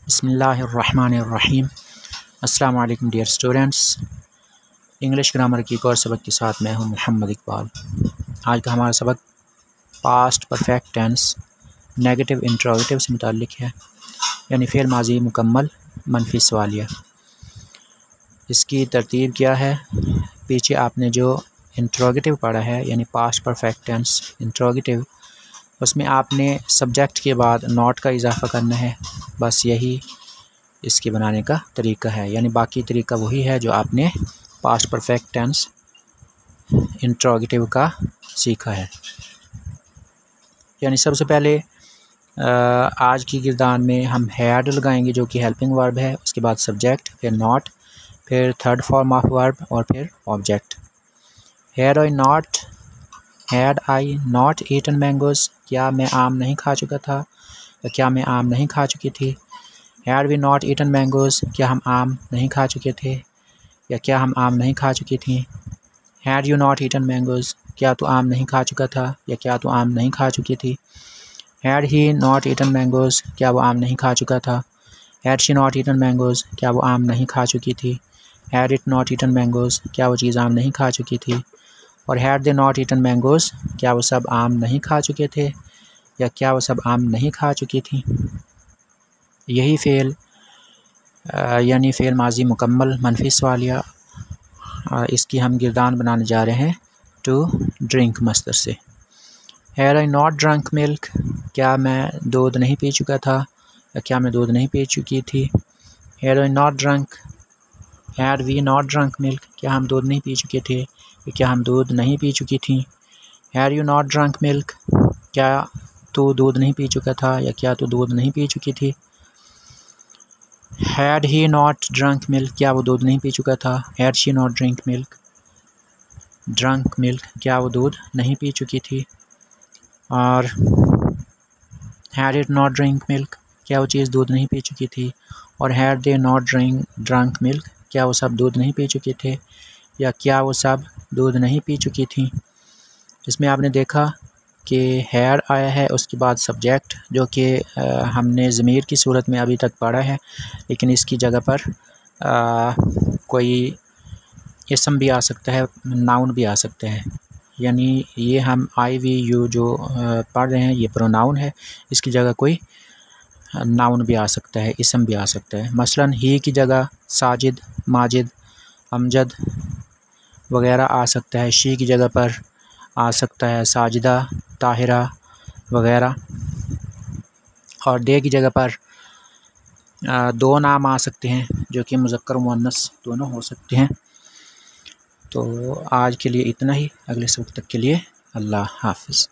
बिस्मिल्लाहिर्रहमानिर्रहीम। अस्सलाम वालेकुम डियर स्टूडेंट्स। इंग्लिश ग्रामर की एक और सबक के साथ मैं हूं मोहम्मद इकबाल। आज का हमारा सबक past perfect tense negative interrogative से मुताल्लिक है, यानी फ़ेल माजी मुकम्मल मनफी सवालिया। इसकी तरतीब क्या है? पीछे आपने जो इंट्रोगेटिव पढ़ा है यानी पास्ट परफेक्ट टेंस इंट्रोगेटिव, उसमें आपने सब्जेक्ट के बाद नॉट का इजाफ़ा करना है। बस यही इसके बनाने का तरीका है, यानी बाकी तरीका वही है जो आपने पास्ट परफेक्ट टेंस इंट्रोगेटिव का सीखा है। यानी सबसे पहले आज की गिरदान में हम हैड लगाएंगे जो कि हेल्पिंग वर्ब है, उसके बाद सब्जेक्ट, फिर नॉट, फिर थर्ड फॉर्म ऑफ वर्ब और फिर object. Had I not eaten mangoes, क्या मैं आम नहीं खा चुका था या क्या मैं आम नहीं खा चुकी थी। Had we not eaten mangoes, क्या हम आम नहीं खा चुके थे या क्या हम आम नहीं खा चुकी थी। Had you not eaten mangoes, क्या तू आम नहीं खा चुका था या क्या तू आम नहीं खा चुकी थी। Had he not eaten mangoes, क्या वो आम नहीं खा चुका था। Had she not eaten mangoes, क्या वो आम नहीं खा चुकी थी। Had it not eaten mangoes, क्या वो चीज़ आम नहीं खा चुकी थी। और had they not eaten mangoes, क्या वो सब आम नहीं खा चुके थे या क्या वो सब आम नहीं खा चुकी थी। यही फ़ेल यानी फ़ेल माजी मुकम्मल मनफी सवालिया, इसकी हम गिरदान बनाने जा रहे हैं टू ड्रिंक मस्तर से। Had I not drunk milk, क्या मैं दूध नहीं पी चुका था या क्या मैं दूध नहीं पी चुकी थी। Had I not drunk, had we not drunk milk, क्या हम दूध नहीं पी चुके थे या क्या हम दूध नहीं पी चुकी थी। Had you not drunk milk, क्या तू दूध नहीं पी चुका था या क्या तू दूध नहीं पी चुकी थी। Had he not drunk milk, क्या वो दूध नहीं पी चुका था। Had she not drunk milk, क्या वो दूध नहीं पी चुकी थी। और had it not drink milk, क्या वो चीज़ दूध नहीं पी चुकी थी। और had they not drunk milk, क्या वो सब दूध नहीं पी चुके थे या क्या वो सब दूध नहीं पी चुकी थी। इसमें आपने देखा कि हैड आया है, उसके बाद सब्जेक्ट जो कि हमने ज़मीर की सूरत में अभी तक पढ़ा है, लेकिन इसकी जगह पर कोई इसम भी आ सकता है, नाउन भी आ सकता है। यानी ये हम आई वी यू जो पढ़ रहे हैं ये प्रोनाउन है, इसकी जगह कोई नाउन भी आ सकता है, इसम भी आ सकता है। मसलन ही की जगह साजिद, माजिद, अमजद वगैरह आ सकता है। शी की जगह पर आ सकता है साजिदा, ताहिरा वगैरह। और दे की जगह पर दो नाम आ सकते हैं जो कि मुज़क्कर मुअन्नस दोनों हो सकते हैं। तो आज के लिए इतना ही, अगले सबक तक के लिए अल्लाह हाफ़िज़।